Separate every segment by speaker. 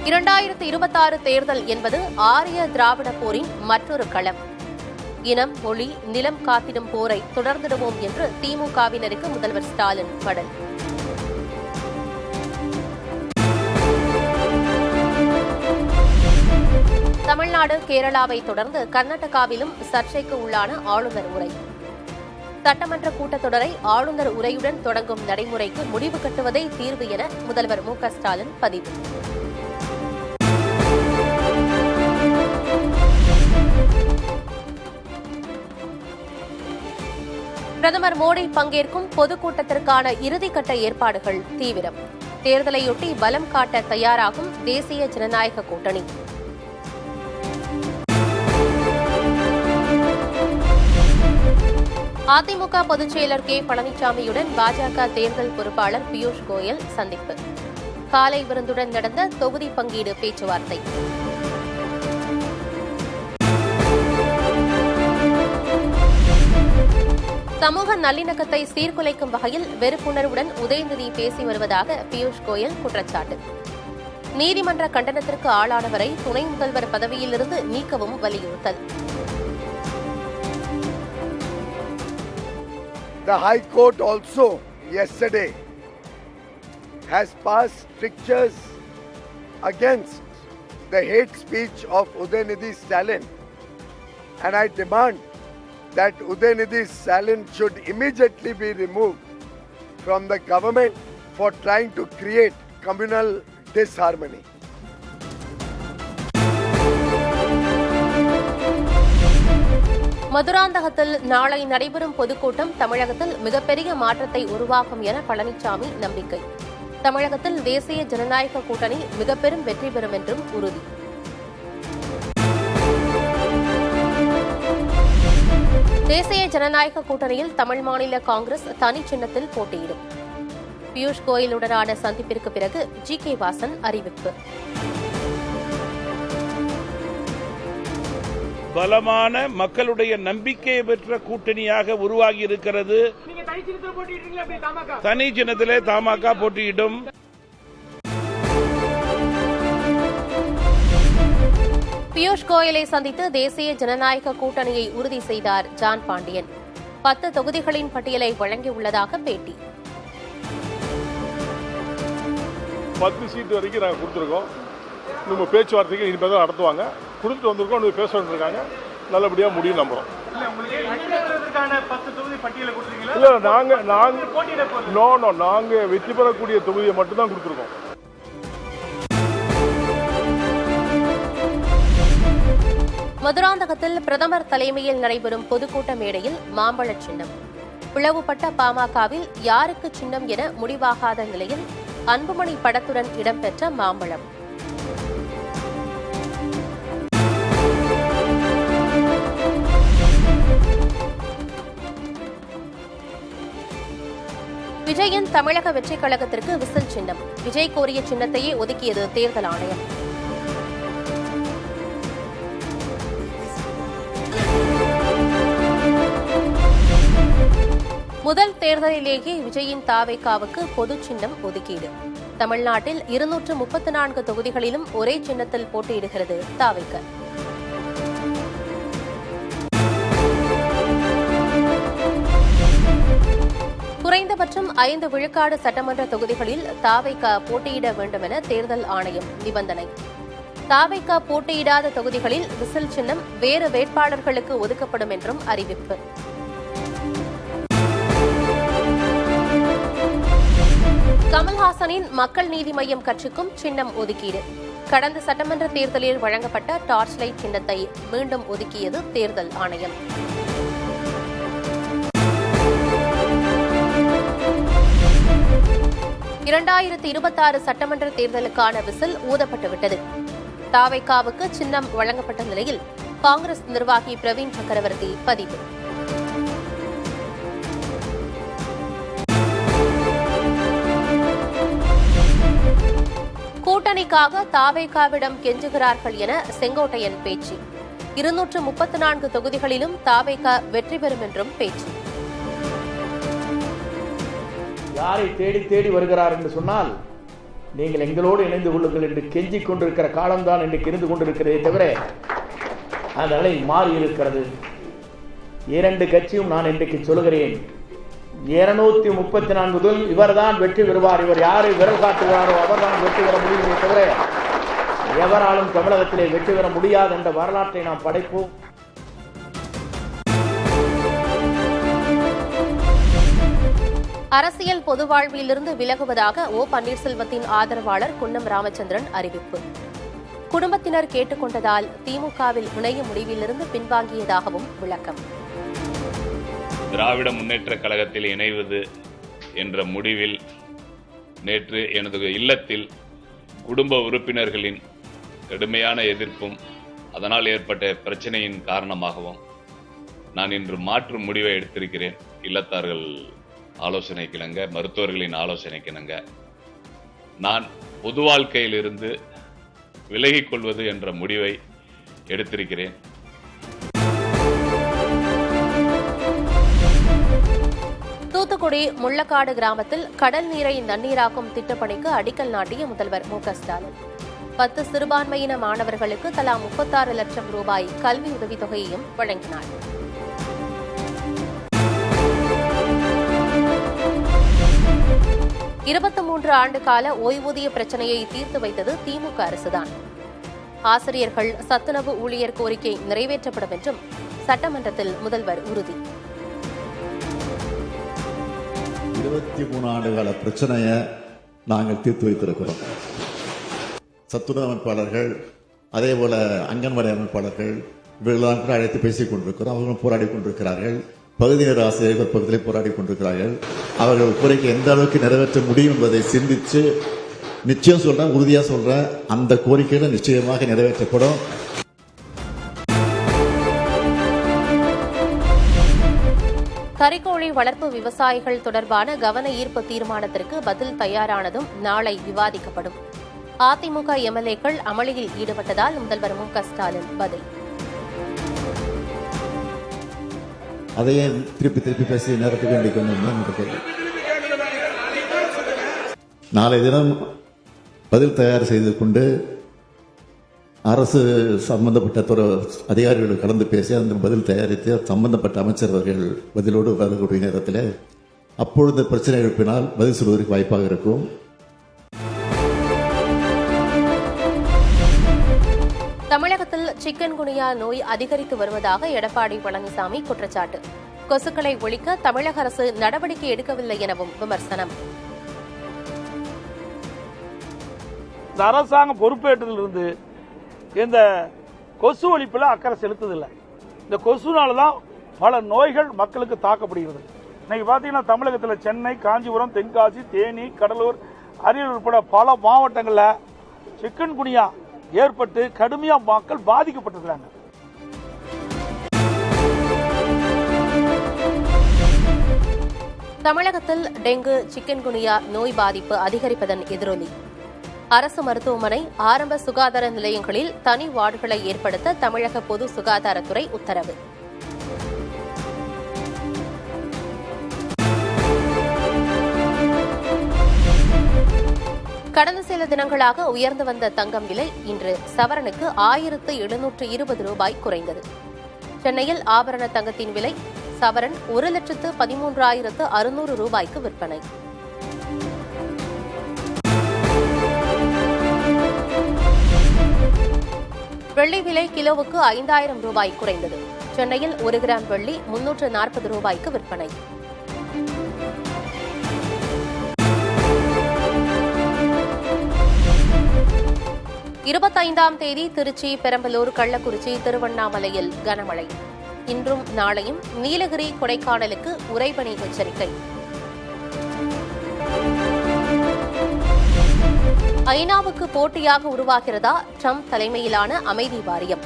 Speaker 1: 2026 தேர்தல் என்பது ஆரிய திராவிட போரின் மற்றொரு களம். இனம், மொழி, நிலம் காத்திடும் போரை தொடர்ந்திடுவோம் என்று திமுகவினருக்கு முதல்வர் ஸ்டாலின் மடல். தமிழ்நாடு, கேரளாவை தொடர்ந்து கர்நாடகாவிலும் சர்ச்சைக்கு உள்ளான ஆளுநர் உரை. சட்டமன்ற கூட்டத்தொடரை ஆளுநர் உரையுடன் தொடங்கும் நடைமுறைக்கு முடிவு கட்டுவதே தீர்வு என முதல்வர் மு.க. ஸ்டாலின் பதிவு. பிரதமர் மோடி பங்கேற்கும் பொதுக்கூட்டத்திற்கான இறுதிக்கட்ட ஏற்பாடுகள் தீவிரம். தேர்தலையொட்டி பலம் காட்ட தயாராகும் தேசிய ஜனநாயக கூட்டணி. அதிமுக பொதுச் செயலர் கே. பழனிசாமியுடன் பாஜக தேர்தல் பொறுப்பாளர் பியூஷ் கோயல் சந்திப்பு. காலை விருந்துடன் நடந்த தொகுதி பங்கீடு பேச்சுவார்த்தை. சமூக நல்லிணக்கத்தை சீர்குலைக்கும் வகையில் வெறுப்புணர்வுடன் உதயநிதி பேசி வருவதாக பியூஷ் கோயல் குற்றச்சாட்டு. நீதிமன்ற கண்டனத்திற்கு ஆளானவரை துணை முதல்வர் பதவியிலிருந்து நீக்கவும் வலியுறுத்தல்.
Speaker 2: The High Court also yesterday has passed strictures against the hate speech of Udayanidhi Stalin, and I demand that Udayanidhi Stalin should immediately be removed from the government for trying to create communal disharmony.
Speaker 1: மதுராந்தகத்தில் நாளை நடைபெறும் பொதுக்கூட்டம் தமிழகத்தில் மிகப்பெரிய மாற்றத்தை உருவாக்கும் என பழனிசாமி நம்பிக்கை. தமிழகத்தில் தேசிய ஜனநாயக கூட்டணி மிகப்பெரும் வெற்றி பெறும் என்றும் உறுதி. தேசிய ஜனநாயக கூட்டணியில் தமிழ் மாநில காங்கிரஸ் தனி சின்னத்தில் போட்டியிடும். பியூஷ் கோயலுடனான சந்திப்பிற்கு பிறகு ஜி.கே. வாசன் அறிவிப்பு.
Speaker 3: பலமான மக்களுடைய நம்பிக்கையை பெற்ற கூட்டணியாக உருவாகி இருக்கிறது. தனி சின்னத்திலே தமாக போட்டியிடும்.
Speaker 1: பியூஷ் கோயலை சந்தித்து தேசிய ஜனநாயக கூட்டணியை உறுதி செய்தார் ஜான் பாண்டியன். 10 தொகுதிகளின் பட்டியலை வழங்கியுள்ளதாக பேட்டி.
Speaker 4: 10 சீட்டு வரைக்கும் நாங்கள் கொடுத்துருக்கோம். நம்ம பேச்சுவார்த்தைக்கு இனிமேல் தான் நடத்துவாங்க. கொடுத்துட்டு வந்திருக்கோம், பேச வேண்டியிருக்காங்க. நல்லபடியாக முடியும் நம்புறோம். இல்லை, நாங்கள் வெற்றி பெறக்கூடிய தொகுதியை மட்டும்தான் கொடுத்துருக்கோம்.
Speaker 1: மதுராந்தகத்தில் பிரதமர் தலைமையில் நடைபெறும் பொதுக்கூட்ட மேடையில் மாம்பழ சின்னம். பிளவுபட்ட பாமகவில் யாருக்கு சின்னம் என முடிவாகாத நிலையில் அன்புமணி படத்துடன் இடம்பெற்ற மாம்பழம். விஜயின் தமிழக வெற்றிக் கழகத்திற்கு விசில் சின்னம். விஜய் கோரிய சின்னத்தையே ஒதுக்கியது தேர்தல் ஆணையம். முதல் தேர்தலிலேயே விஜயின் தாவேகாவுக்கு பொது சின்னம் ஒதுக்கீடு. தமிழ்நாட்டில் 234 தொகுதிகளிலும் ஒரே சின்னத்தில் போட்டியிடுகிறது தாவேகா. குறைந்தபட்சம் 5 விழுக்காடு சட்டமன்ற தொகுதிகளில் தாவேகா போட்டியிட வேண்டும் என தேர்தல் ஆணையம் நிபந்தனை. தாவேகா போட்டியிடாத தொகுதிகளில் விசில் சின்னம் வேறு வேட்பாளர்களுக்கு ஒதுக்கப்படும் என்றும் அறிவிப்பு. கமல்ஹாசனின் மக்கள் நீதி மய்யம் கட்சிக்கும் சின்னம் ஒதுக்கீடு. கடந்த சட்டமன்ற தேர்தலில் வழங்கப்பட்ட டார்ச் லைட் சின்னத்தை மீண்டும் ஒதுக்கியது தேர்தல் ஆணையம். (2026) சட்டமன்ற தேர்தலுக்கான விசில் ஊதப்பட்டுவிட்டது. தாவேகாவுக்கு சின்னம் வழங்கப்பட்ட நிலையில் காங்கிரஸ் நிர்வாகி பிரவீன் சக்கரவர்த்தி பதிவு. கூட்டணிக்காக தாவேகாவிடம் கெஞ்சுகிறார்கள் என செங்கோட்டையன் பேச்சு. 234 தொகுதிகளிலும் தாவேகா வெற்றி பெறும் என்றும் பேச்சு.
Speaker 5: யாரை தேடி தேடி வருகிறார் என்று சொன்னால் நீங்கள் எங்களோடு இணைந்து கொள்ளுங்கள் என்று கெஞ்சிக் கொண்டிருக்கிற காலம்தான் இன்றைக்கு இருந்து கொண்டிருக்கிறதே தவிர அந்த நிலை மாறி இருக்கிறது. 2 கட்சியும் நான் இன்றைக்கு சொல்கிறேன், 234 இவர்தான் வெற்றி பெறுவார், இவர் யாரை விரல் காட்டுகிறாரோ அவர்தான் வெற்றி பெற முடியுமே தவிர எவராலும் தமிழகத்திலே வெற்றி பெற முடியாது என்ற வரலாற்றை நாம் படைப்போம்.
Speaker 1: அரசியல் பொது வாழ்விலிருந்து விலகுவதாக ஓ பன்னீர்செல்வத்தின் ஆதரவாளர் குன்னம் ராமச்சந்திரன் அறிவிப்பு. குடும்பத்தினர் கேட்டுக்கொண்டதால் திமுகவில் இணைய முடிவிலிருந்து பின்வாங்கியதாகவும் விளக்கம்.
Speaker 6: திராவிட முன்னேற்ற கழகத்தில் இணைவது என்ற முடிவில் நேற்று எனது இல்லத்தில் குடும்ப உறுப்பினர்களின் கடுமையான எதிர்ப்பும் அதனால் ஏற்பட்ட பிரச்சனையின் காரணமாகவும் நான் இன்று மாற்று முடிவை எடுத்திருக்கிறேன். இல்லத்தார்கள் ஆலோசனைக்கிணங்க, மருத்துவர்களின் ஆலோசனைக்கிணங்க நான் பொது வாழ்க்கையிலிருந்து விலகிக் கொள்வது என்ற முடிவை எடுத்திருக்கிறேன்.
Speaker 1: தூத்துக்குடி முள்ளக்காடு கிராமத்தில் கடல் நீரை நன்னீராக்கும் திட்டப்பணிக்கு அடிக்கல் நாட்டிய முதல்வர் மு க ஸ்டாலின் 10 சிறுபான்மையின மாணவர்களுக்கு தலா 36 லட்சம் ரூபாய் கல்வி உதவித்தொகையையும் வழங்கினார். இருபத்தி ஆண்டு கால ஓய்வூதிய பிரச்சனையை தீர்த்து வைத்தது திமுக அரசுதான். ஆசிரியர்கள், சத்துணவு ஊழியர் கோரிக்கை நிறைவேற்றப்படும் என்றும் சட்டமன்றத்தில் முதல்வர் உறுதி.
Speaker 7: 23 ஆண்டுகால பிரச்சனையை நாங்கள் தீர்த்து வைத்திருக்கிறோம். சத்துணவு அமைப்பாளர்கள், அதே போல அங்கன்வாடி அமைப்பாளர்கள் இவர்களெல்லாம் கூட அழைத்து பேசிக் கொண்டிருக்கிறோம். அவர்களும் போராடி கொண்டிருக்கிறார்கள். பகுதி நேர ஆசிரியர்கள் பகுதியில் போராடி கொண்டிருக்கிறார்கள். அவர்கள் கோரிக்கை எந்த அளவுக்கு நிறைவேற்ற முடியும் என்பதை சிந்தித்து நிச்சயம் சொல்றேன், உறுதியா சொல்றேன், அந்த கோரிக்கைகள் நிச்சயமாக நிறைவேற்றப்படும்.
Speaker 1: கறிக்கோழி வளர்ப்பு விவசாயிகள் தொடர்பான கவன ஈர்ப்பு தீர்மானத்திற்கு பதில் தயாரானதும் நாளை விவாதிக்கப்படும். அதிமுக எம்எல்ஏக்கள் அமளியில் ஈடுபட்டதால் முதல்வர் மு க ஸ்டாலின் பதில்.
Speaker 7: அதையே திருப்பி பேசி நேரத்துக்கு வேண்டிக்கணும். நாளை தினம் பதில் தயார் செய்து கொண்டு அரசு சம்பந்தப்பட்ட அதிகாரிகளோடு கலந்து பேசி அந்த பதில் தயாரித்து சம்பந்தப்பட்ட அமைச்சர்கள் பதிலோடு வரக்கூடிய நேரத்தில் அப்பொழுது பிரச்சனை எழுப்பினால் பதில் சொல்வதற்கு வாய்ப்பாக இருக்கும்.
Speaker 1: தமிழகத்தில் சிக்கன்குனியா நோய் அதிகரித்து வருவதாக எடப்பாடி பழனிசாமி குற்றச்சாட்டு. கொசுக்களை ஒழிக்க தமிழக அரசு நடவடிக்கை எடுக்கவில்லை எனவும் விமர்சனம்.
Speaker 3: இந்த அரசாங்கம் பொறுப்பேற்றதிலிருந்து இந்த கொசு ஒழிப்பில் அக்கறை செலுத்ததில்லை. இந்த கொசுனால தான் பல நோய்கள் மக்களுக்கு தாக்கப்படுகிறது. இன்னைக்கு பார்த்தீங்கன்னா தமிழகத்தில் சென்னை, காஞ்சிபுரம், தென்காசி, தேனி, கடலூர், அரியலூர் உட்பட பல மாவட்டங்களில் சிக்கன்குனியா ஏற்பட்டு கடுமையாக மக்கள் பாதிக்கப்பட்டிருக்கிறாங்க.
Speaker 1: தமிழகத்தில் டெங்கு, சிக்கன்குனியா நோய் பாதிப்பு அதிகரிப்பதன் எதிரொலி. அரசு மருத்துவமனை, ஆரம்ப சுகாதார நிலையங்களில் தனி வார்டுகளை ஏற்படுத்த தமிழக பொது சுகாதாரத்துறை உத்தரவு. கடந்த சில தினங்களாக உயர்ந்து வந்த தங்கம் விலை இன்று சவரனுக்கு 1720 ரூபாய் குறைந்தது. சென்னையில் ஆபரண தங்கத்தின் விலை சவரன் 1,13,600 ரூபாய்க்கு விற்பனை. வெள்ளி விலை கிலோவுக்கு 5000 ரூபாய் குறைந்தது. சென்னையில் 1 கிராம் வெள்ளி 340 ரூபாய்க்கு விற்பனை. தேதி திருச்சி, பெரம்பலூர், கள்ளக்குறிச்சி, திருவண்ணாமலையில் கனமழை. இன்றும் நாளையும் நீலகிரி, கொடைக்கானலுக்கு உறைபனி எச்சரிக்கை. ஐநாவுக்கு போட்டியாக உருவாகிறதா ட்ரம்ப் தலைமையிலான அமைதி வாரியம்?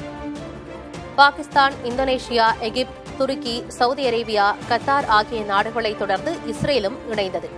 Speaker 1: பாகிஸ்தான், இந்தோனேஷியா, எகிப்து, துருக்கி, சவுதி அரேபியா, கத்தார் ஆகிய நாடுகளை தொடர்ந்து இஸ்ரேலும் இணைந்தது.